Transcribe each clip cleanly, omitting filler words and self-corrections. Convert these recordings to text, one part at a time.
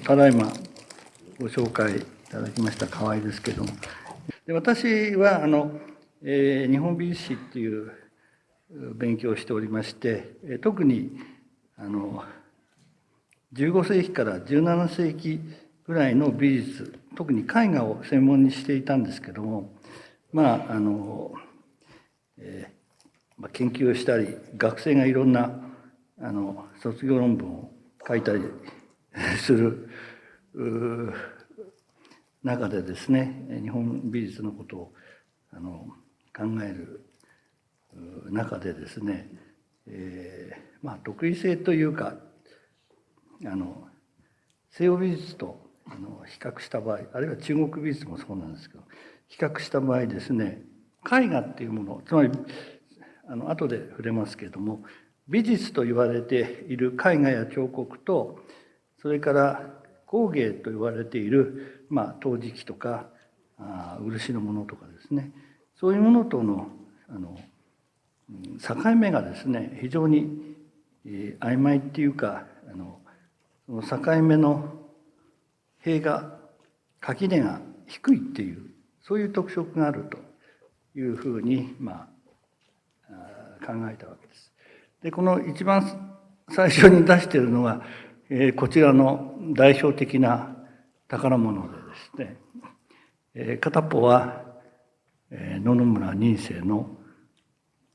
ただいまご紹介いただきました河合ですけども、で私は日本美術史っていう勉強をしておりまして、特に15世紀から17世紀ぐらいの美術、特に絵画を専門にしていたんですけども、研究をしたり、学生がいろんな卒業論文を書いたりする中でですね、日本美術のことを考える中でですね、独異性というか西洋美術と比較した場合、あるいは中国美術もそうなんですけど、比較した場合ですね、絵画っていうもの、つまり後で触れますけれども、美術と言われている絵画や彫刻と、それから工芸と言われている、陶磁器とか漆のものとかですね、そういうものとの境目がですね、非常に曖昧っていうか、その境目の塀が垣根が低いっていう、そういう特色があるというふうに考えたわけです。でこの一番最初に出しているのが、こちらの代表的な宝物でですね、片っぽは野々村仁清の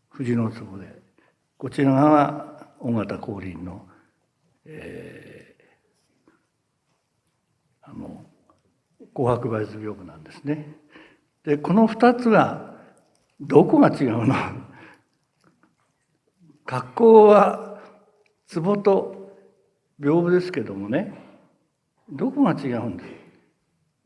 藤の壺で、こちらが緒方光琳の紅白梅図屏風なんですね。でこの2つはどこが違うの？格好は壺と屏風ですけどもね、どこが違うんだ？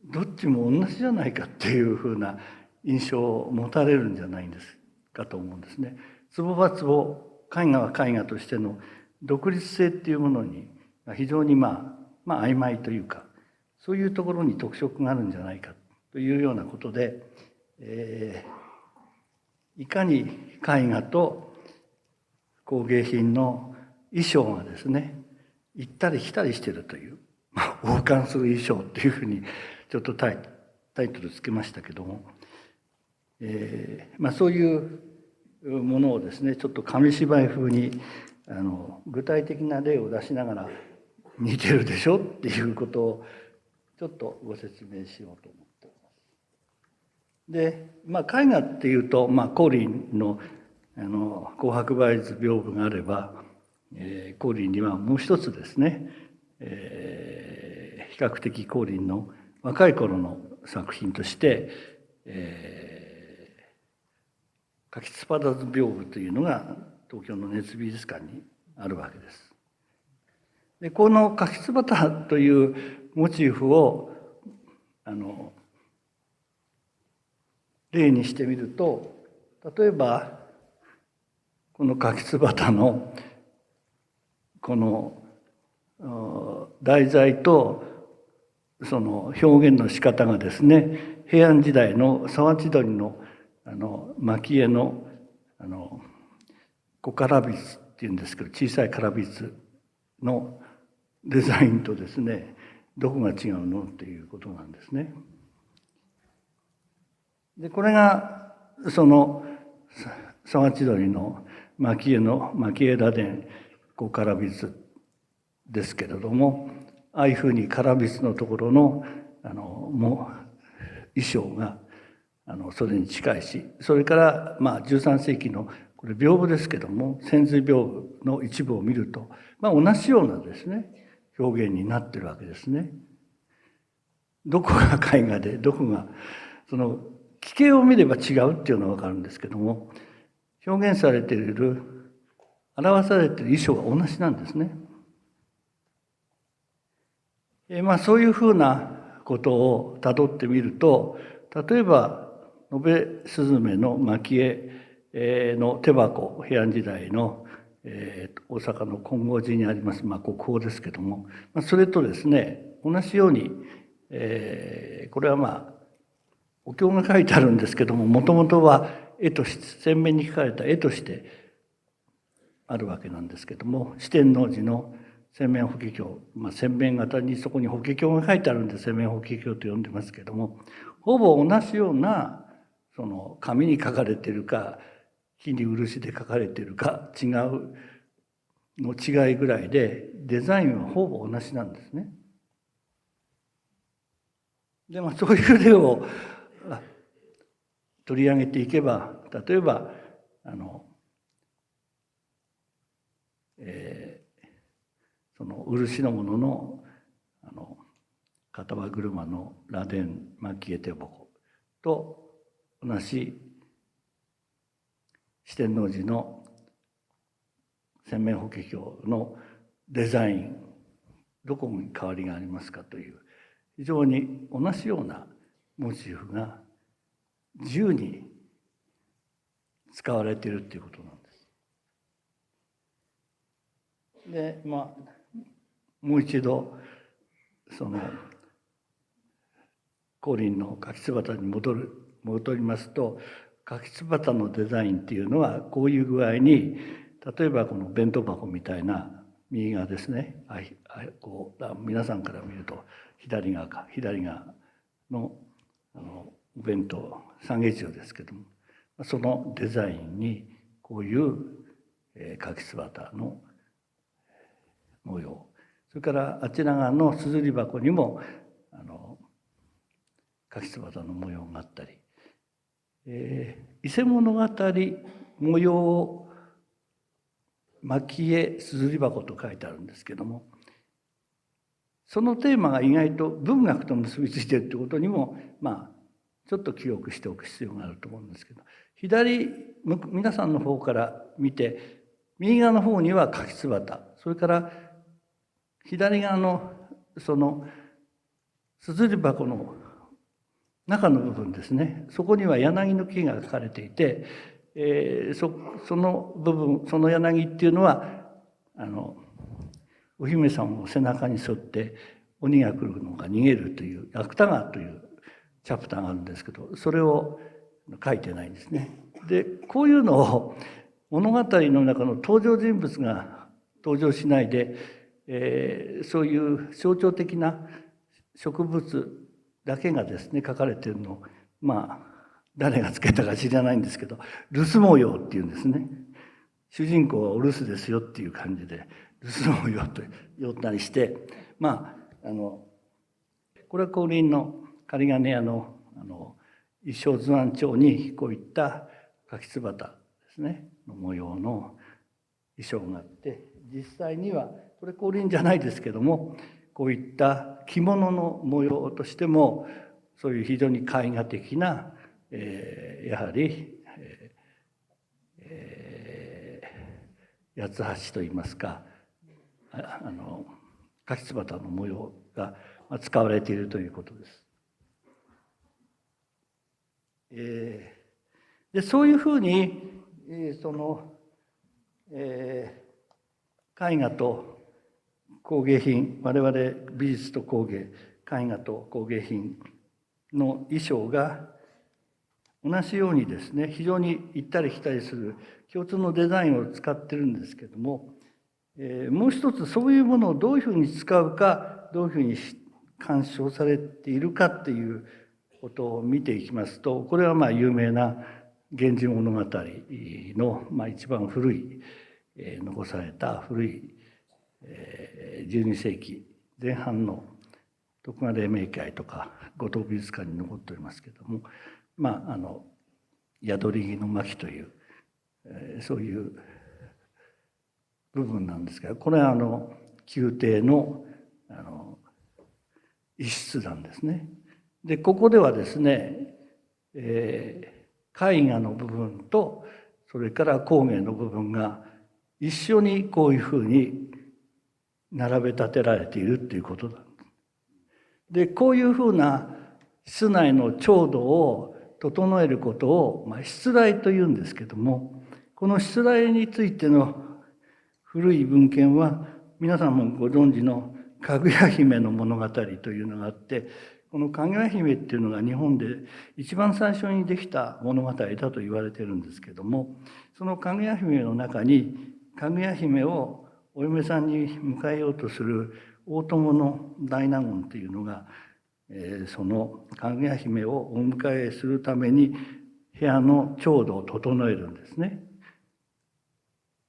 どっちも同じじゃないかっていうふうな印象を持たれるんじゃないんですかと思うんですね。壺は壺、絵画は絵画としての独立性っていうものに非常に曖昧というか、そういうところに特色があるんじゃないかというようなことで、いかに絵画と工芸品の衣装がですね、行ったり来たりしているという、王冠する衣装っていうふうにちょっとタイトルつけましたけども、そういうものをですね、ちょっと紙芝居風に具体的な例を出しながら似てるでしょっていうことをちょっとご説明しようと思っております。で、絵画っていうと、光琳の紅白梅図屏風があれば、光琳にはもう一つですね、比較的光琳の若い頃の作品として「柿つばた図屏風」というのが東京の熱美術館にあるわけです。でこの柿つばたというモチーフを例にしてみると、例えばこの柿つばたのこの題材とその表現の仕方がですね、平安時代の沢千鳥の蒔絵の小唐筆っていうんですけど、小さい唐筆のデザインとですね、どこが違うのっていうことなんですね。でこれがその沢千鳥の蒔絵の蒔絵螺鈿小唐筆ですけれども、ああいうふうに唐筆のところのもう衣装がそれに近いし、それから13世紀のこれ屏風ですけども、千髄屏風の一部を見ると、同じようなですね表現になってるわけですね。どこが絵画でどこがその奇形を見れば違うっていうのは分かるんですけども、表現されている表されている衣装が同じなんですね。そういうふうなことをたどってみると、例えば野辺雀の蒔絵の手箱、平安時代の大阪の金剛寺にあります国宝ですけども、それとですね同じように、これはお経が書いてあるんですけども、もともとは絵として鮮明に描かれた絵としてあるわけなんですけども、四天王寺の洗面法華経、洗面型にそこに法華経が書いてあるんで洗面法華経と呼んでますけども、ほぼ同じようなその紙に書かれているか木に漆で書かれているか違うの違いぐらいで、デザインはほぼ同じなんですね。でそういう例を取り上げていけば、例えばその漆のものの片輪車の螺鈿蒔絵手鉾と同じ四天王寺の洗面法華経のデザイン、どこに変わりがありますかという、非常に同じようなモチーフが自由に使われているということなんです。でもう一度その光琳の柿椿に戻りますと、柿椿のデザインっていうのはこういう具合に、例えばこの弁当箱みたいな右側ですね、こう皆さんから見ると左側のお弁当三下重ですけども、そのデザインにこういう柿椿の模様、それからあちら側のすずり箱にも柿椿の模様があったり、伊勢物語模様蒔絵すずり箱と書いてあるんですけども、そのテーマが意外と文学と結びついているということにもちょっと記憶しておく必要があると思うんですけど、皆さんの方から見て右側の方には柿椿、それから左側のそのすずり箱の中の部分ですね、そこには柳の木が描かれていて、その部分、その柳っていうのはお姫様を背中に沿って鬼が来るのが逃げるという芥川というチャプターがあるんですけど、それを書いてないんですね。でこういうのを物語の中の登場人物が登場しないで、そういう象徴的な植物だけがですね書かれているのを誰がつけたか知らないんですけど、留守模様っていうんですね。主人公はお留守ですよっていう感じで留守模様と呼んだりして、これは光琳の仮金屋の衣装図案帳にこういった柿椿ですねの模様の衣装があって、実際にはこれ光琳じゃないですけども、こういった着物の模様としてもそういう非常に絵画的な、やはり、八つ橋といいますか柿椿の模様が使われているということです。でそういうふうに、その、絵画と工芸品、我々美術と工芸、絵画と工芸品の衣装が同じようにですね、非常に行ったり来たりする共通のデザインを使ってるんですけども、もう一つそういうものをどういうふうに使うか、どういうふうに鑑賞されているかっていうことを見ていきますと、これは有名な「源氏物語」の一番古い、残された古い12世紀前半の徳川黎明会とか後藤美術館に残っておりますけれども、宿り木の巻という、そういう部分なんですが、これは宮廷の一室なんですね。でここではですね、絵画の部分とそれから工芸の部分が一緒にこういうふうに並べ立てられているっていうことなんです。でこういうふうな室内の調度を整えることを室内というんですけども、この室内についての古い文献は皆さんもご存知のかぐや姫の物語というのがあって、このかぐや姫っていうのが日本で一番最初にできた物語だと言われているんですけども、そのかぐや姫の中にかぐや姫をお嫁さんに迎えようとする大友の大納言というのが、そのかぐや姫をお迎えするために部屋の調度を整えるんですね。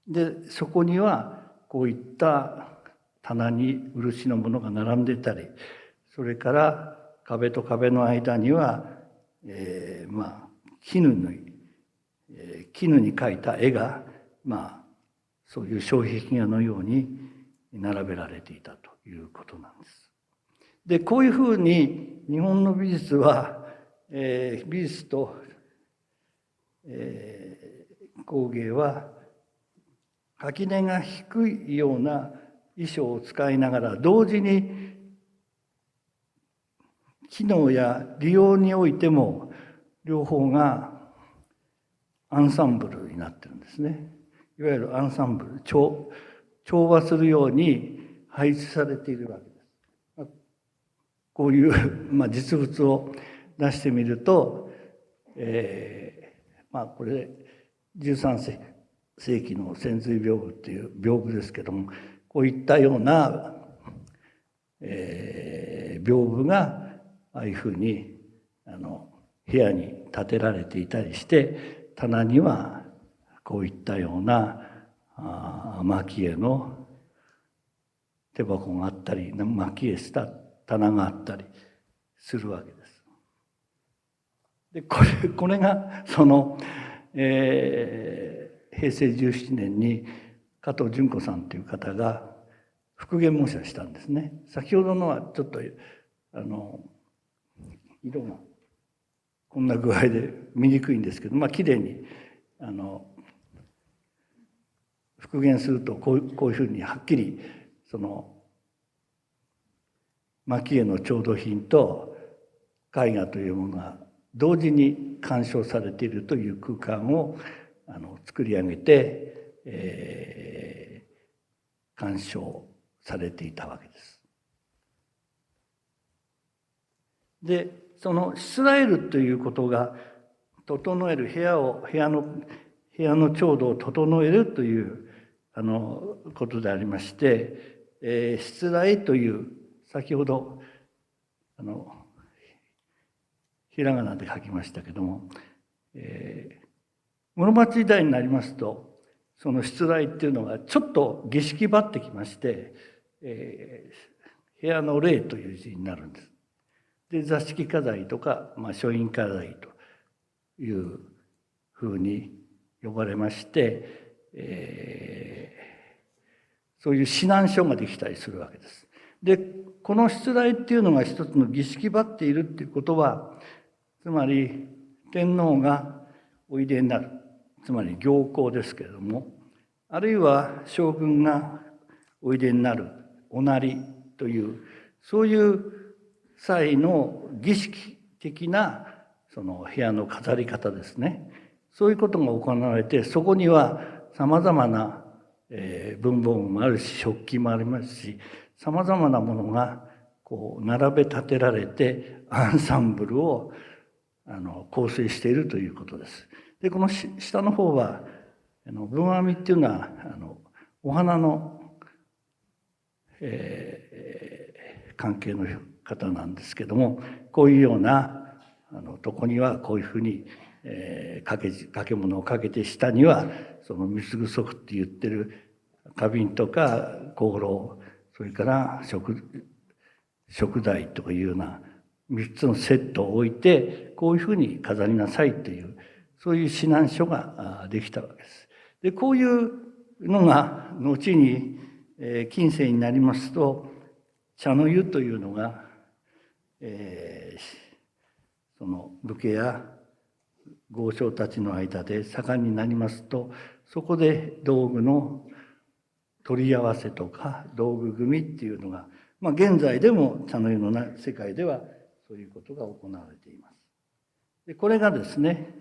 でそこにはこういった棚に漆のものが並んでたり、それから壁と壁の間には、絹に描いた絵が、そういう障壁画のように並べられていたということなんです。でこういうふうに日本の美術は、美術と、工芸は垣根が低いような衣装を使いながら、同時に機能や利用においても両方がアンサンブルになってるんですね。いわゆるアンサンブル、調和するように配置されているわけです。こういう、実物を出してみると、これ13世紀の潜髄屏風っていう屏風ですけども、こういったような、屏風がああいうふうに部屋に建てられていたりして、棚にはこういったような蒔絵の手箱があったり、蒔絵した棚があったりするわけです。でこれがその、平成17年に加藤純子さんという方が復元模写したんですね。先ほどのはちょっと色がこんな具合で見にくいんですけど、きれいに復元するとこういうふうにはっきりその蒔絵の調度品と絵画というものが同時に鑑賞されているという空間を作り上げて、鑑賞されていたわけです。でそのしつらえるということが整える、部屋の調度を整えるということでありまして、しつらえという先ほどひらがなで書きましたけども、室町時代になりますとそのしつらいっていうのがちょっと儀式ばってきまして、部屋の礼という字になるんです。で座敷花材とか、書院花材というふうに呼ばれまして、そういう指南書ができたりするわけです。でこのしつらいっていうのが一つの儀式ばっているっていうことは、つまり天皇がおいでになる、つまり行幸ですけれども、あるいは将軍がおいでになるおなりという、そういう際の儀式的なその部屋の飾り方ですね。そういうことが行われて、そこにはさまざまな文房具もあるし、食器もありますし、さまざまなものがこう並べ立てられてアンサンブルを構成しているということです。でこの下の方は文阿弥っていうのはお花の、関係の方なんですけども、こういうようなとこにはこういうふうに、掛け物をかけて、下にはその三つぐ足って言ってる花瓶とか香炉、それから食材とかいうような3つのセットを置いて、こういうふうに飾りなさいという、そういう指南書ができたわけです。でこういうのが後に近世になりますと、茶の湯というのが、その武家や豪商たちの間で盛んになりますと、そこで道具の取り合わせとか道具組っていうのが、現在でも茶の湯の世界ではそういうことが行われています。でこれがですね、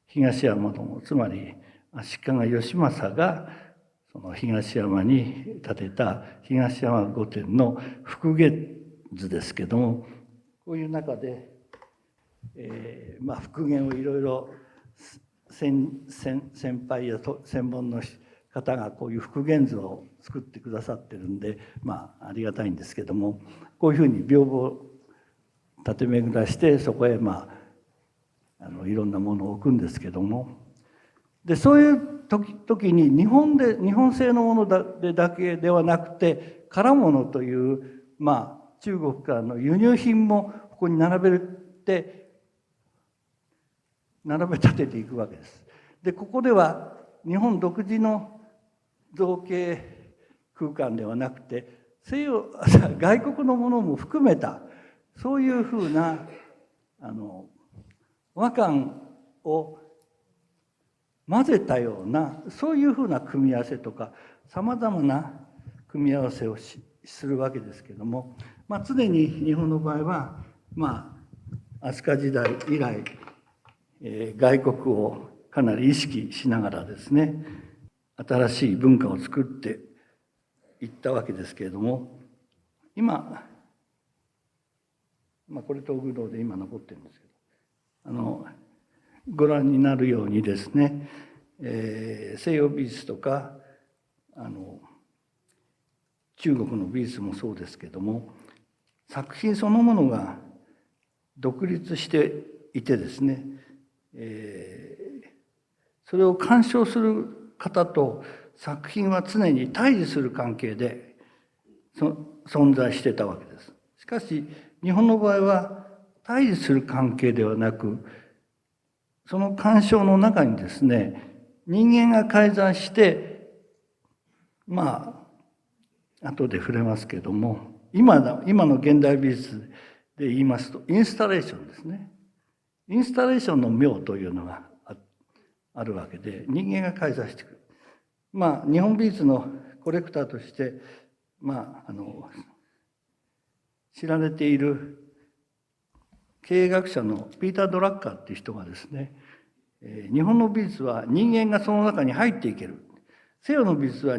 東山の、つまり足利義政がその東山に建てた東山御殿の復元図ですけども、こういう中で、復元をいろいろ先輩や専門の方がこういう復元図を作ってくださってるんで、ありがたいんですけども、こういうふうに屏風を立て巡らしてそこへいろんなものを置くんですけども、でそういう時に日本製のものだけではなくて、唐物という中国からの輸入品もここに並べ立てていくわけです。でここでは日本独自の造形空間ではなくて、外国のものも含めたそういうふうな和漢を混ぜたような、そういうふうな組み合わせとかさまざまな組み合わせをするわけですけども、常に日本の場合は飛鳥時代以来、外国をかなり意識しながらですね、新しい文化を作っていったわけですけれども、今これ東宮堂で今残ってるんですけど、ご覧になるようにですね、西洋美術とか中国の美術もそうですけども、作品そのものが独立していてですね、それを鑑賞する方と作品は常に対峙する関係で存在してたわけです。しかし日本の場合は対峙する関係ではなく、その鑑賞の中にですね、人間が介在して、後で触れますけれども、今の現代美術で言いますとインスタレーションですね。インスタレーションの妙というのがあるわけで、人間が介在してくる。日本美術のコレクターとして知られている経営学者のピーター・ドラッカーっていう人がですね、日本の美術は人間がその中に入っていける。西洋の美術っ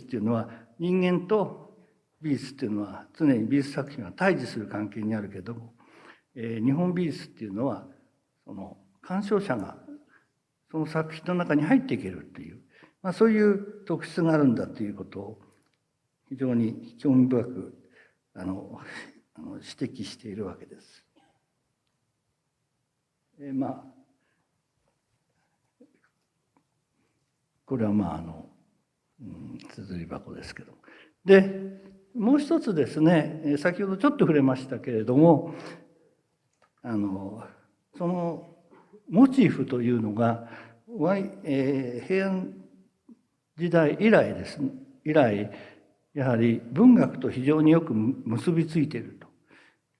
ていうのは人間と美術っていうのは常に美術作品は対峙する関係にあるけども、日本美術っていうのはその鑑賞者がその作品の中に入っていけるっていう、そういう特質があるんだということを非常に興味深く指摘しているわけです。これは綴り箱ですけど、でもう一つですね、先ほどちょっと触れましたけれども、そのモチーフというのが平安時代以来やはり文学と非常によく結びついていると。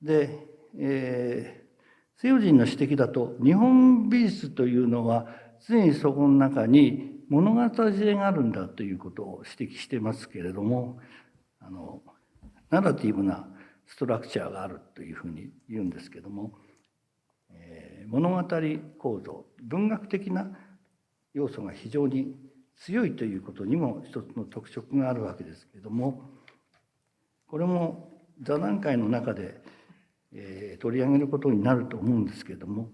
で、西洋人の指摘だと、日本美術というのは常にそこの中に物語性があるんだということを指摘してますけれども、ナラティブなストラクチャーがあるというふうに言うんですけども、物語構造、文学的な要素が非常に強いということにも一つの特色があるわけですけれども、これも座談会の中で、取り上げることになると思うんですけれども、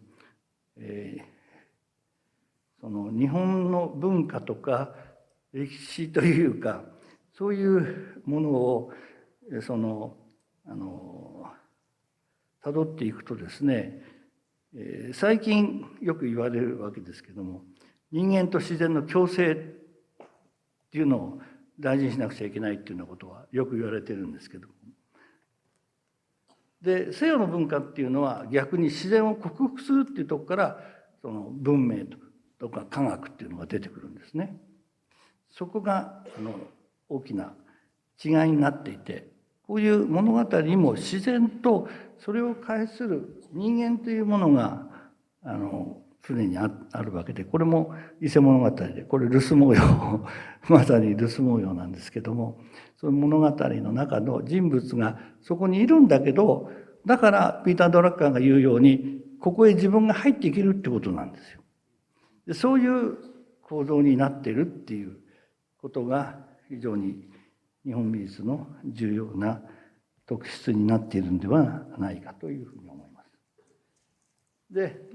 その日本の文化とか歴史というか、そういうものを辿っていくとですね、最近よく言われるわけですけども、人間と自然の共生っていうのを大事にしなくちゃいけないっていうようなことはよく言われてるんですけども、で西洋の文化っていうのは逆に自然を克服するっていうところからその文明とか科学っていうのが出てくるんですね。そこが大きな違いになっていて、こういう物語にも自然とそれを介する人間というものが常にあるわけで、これも伊勢物語で、これ留守模様まさに留守模様なんですけども、その物語の中の人物がそこにいるんだけど、だからピーター・ドラッカーが言うようにここへ自分が入っていけるってことなんですよ。でそういう構造になっているっていうことが非常に日本美術の重要な特質になっているのではないかというふうに思います。で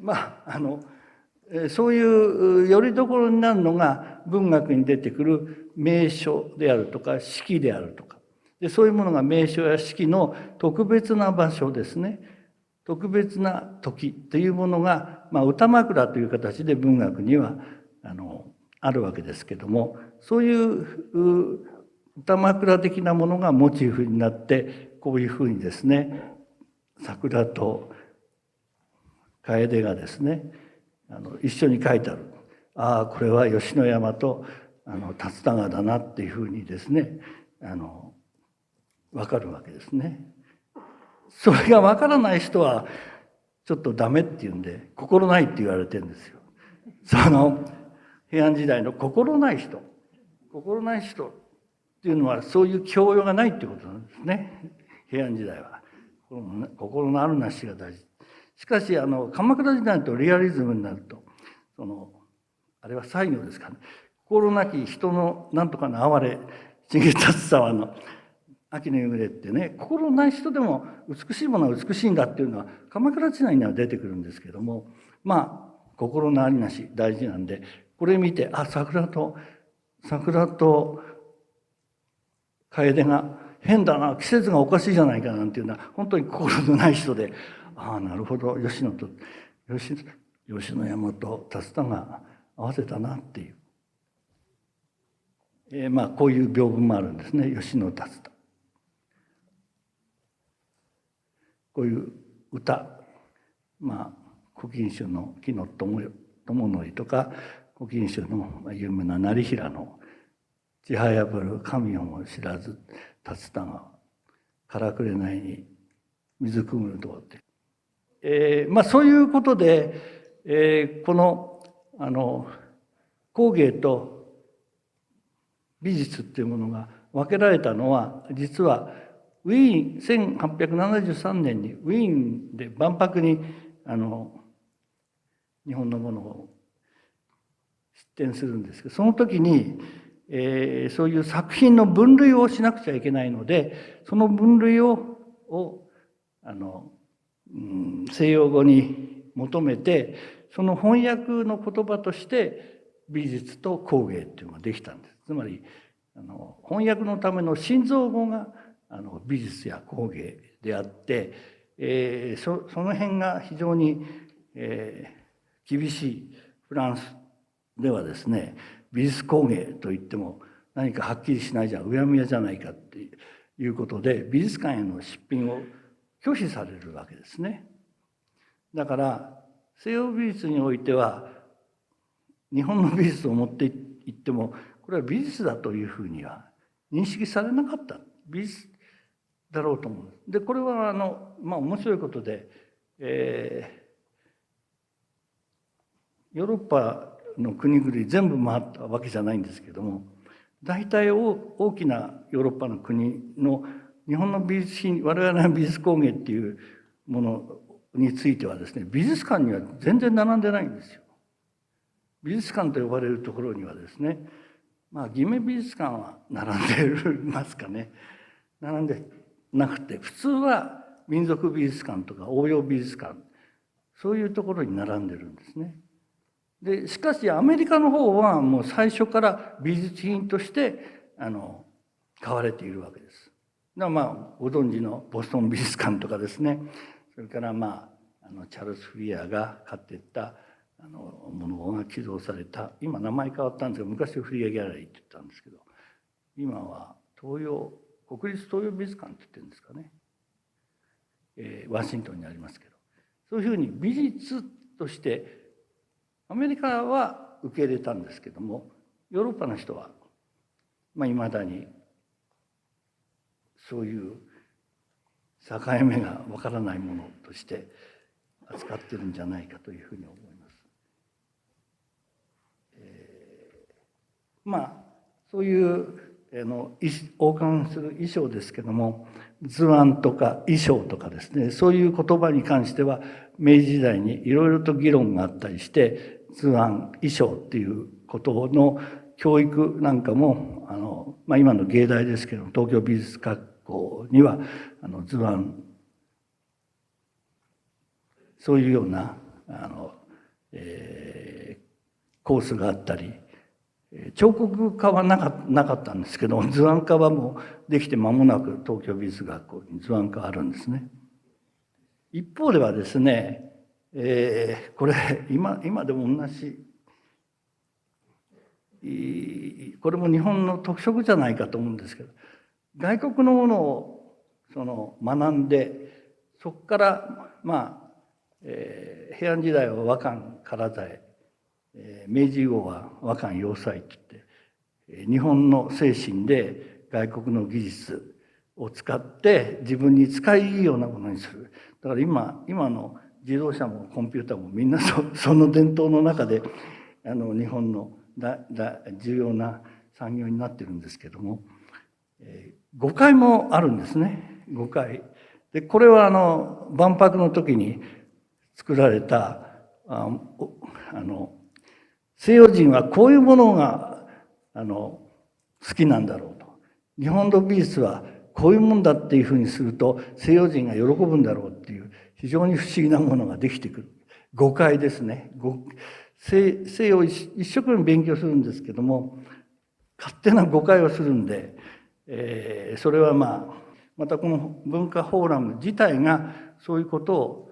そういうよりどころになるのが文学に出てくる名所であるとか式であるとか、でそういうものが名所や式の特別な場所ですね、特別な時というものが、歌枕という形で文学にはあるわけですけども、そういう歌枕的なものがモチーフになって、こういうふうにですね、桜と楓がですね一緒に書いてある。ああこれは吉野山と竜田川だなっていうふうにですね分かるわけですね。それが分からない人はちょっとダメっていうんで心ないって言われてるんですよ。その平安時代の心ない人っていうのはそういう教養がないっていうことなんですね。平安時代は心のあるなしが大事。しかし鎌倉時代とリアリズムになるとあれは西行ですかね、心なき人のなんとかの哀れ重立沢の秋の夕暮れってね、心ない人でも美しいものは美しいんだっていうのは鎌倉時代には出てくるんですけども、心のありなし大事なんで、これ見て桜と楓が変だな、季節がおかしいじゃないかなんていうのは本当に心のない人で、なるほど吉野山と竜田が合わせたなっていう、こういう屏風もあるんですね。吉野竜田、こういう歌、古今集の紀の友則とか、古今集の有名な業平の「ちはやぶる神をも知らず竜田川からくれないに水くぐると」って、そういうことで、この工芸と美術っていうものが分けられたのは、実はウィーン1873年にウィーンで万博に日本のものを出展するんですけど、その時に、そういう作品の分類をしなくちゃいけないので、その分類を西洋語に求めて、その翻訳の言葉として美術と工芸っていうのができたんです。つまり翻訳のための心臓語が美術や工芸であって、その辺が非常に、厳しいフランスではですね、美術工芸といっても何かはっきりしないじゃん、うやむやじゃないかっていうことで、美術館への出品を拒否されるわけですね。だから西洋美術においては日本の美術を持っていってもこれは美術だというふうには認識されなかった、美術だろうと思うんです。でこれは面白いことで、ヨーロッパの国々全部回ったわけじゃないんですけども、大体大きなヨーロッパの国の日本の美術品、我々の美術工芸っていうものについてはですね、美術館には全然並んでないんですよ。美術館と呼ばれるところにはですね、義目美術館は並んでますかね。並んでなくて、普通は民族美術館とか応用美術館、そういうところに並んでるんですね。でしかしアメリカの方はもう最初から美術品として買われているわけです。ご存知のボストン美術館とかですね、それからチャールズ・フリアーが買っていったものが寄贈された、今名前変わったんですが、昔フリアギャラリーって言ったんですけど、今は国立東洋美術館って言ってるんですかね、ワシントンにありますけど、そういうふうに美術としてアメリカは受け入れたんですけども、ヨーロッパの人はいまだにそういう境目がわからないものとして扱ってるんじゃないかというふうに思います。そういう王冠する衣装ですけども、図案とか衣装とかですね、そういう言葉に関しては明治時代にいろいろと議論があったりして、図案衣装っていうことの教育なんかも今の芸大ですけど東京美術学校には図案、そういうようなコースがあったり、彫刻科はなかったんですけど、図案科はもうできて間もなく東京美術学校に図案科あるんですね。一方ではですね、これ今でも同じ、これも日本の特色じゃないかと思うんですけど、外国のものを学んで、そこから平安時代は和漢唐材、明治以後は和漢洋裁って言って、日本の精神で外国の技術を使って自分に使いいいようなものにする。だから今の自動車もコンピューターもみんなその伝統の中で日本の重要な産業になってるんですけども、誤解もあるんですね。誤解で、これは万博の時に作られた西洋人はこういうものが好きなんだろうと、日本の美術はこういうもんだっていうふうにすると西洋人が喜ぶんだろうっていう非常に不思議なものができてくる誤解ですね。西洋を一生懸命勉強するんですけども、勝手な誤解をするんで、それはまたこの文化フォーラム自体がそういうことを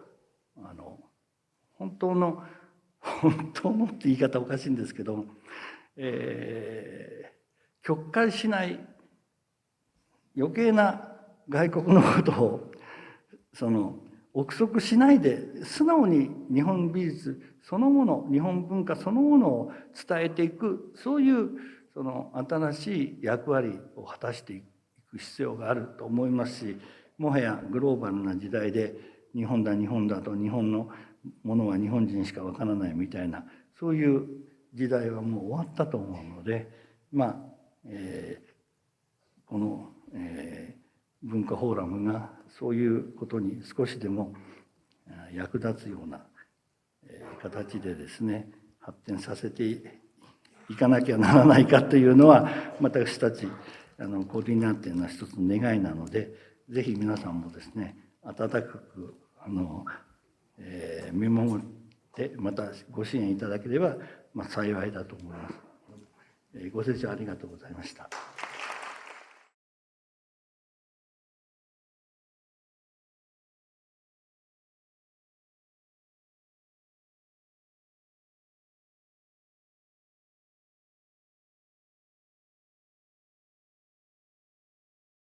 本当のって言い方おかしいんですけど、曲解しない余計な外国のことを憶測しないで素直に日本美術そのもの、日本文化そのものを伝えていく、そういう新しい役割を果たしていく必要があると思いますし、もはやグローバルな時代で日本だと日本のものは日本人しかわからないみたいな、そういう時代はもう終わったと思うので、この、文化フォーラムがそういうことに少しでも役立つような形でですね、発展させていかなきゃならないかというのは私たちコーディナーテの一つの願いなので、ぜひ皆さんもですね温かく見守ってまたご支援いただければ幸いだと思います。ご清聴ありがとうございました。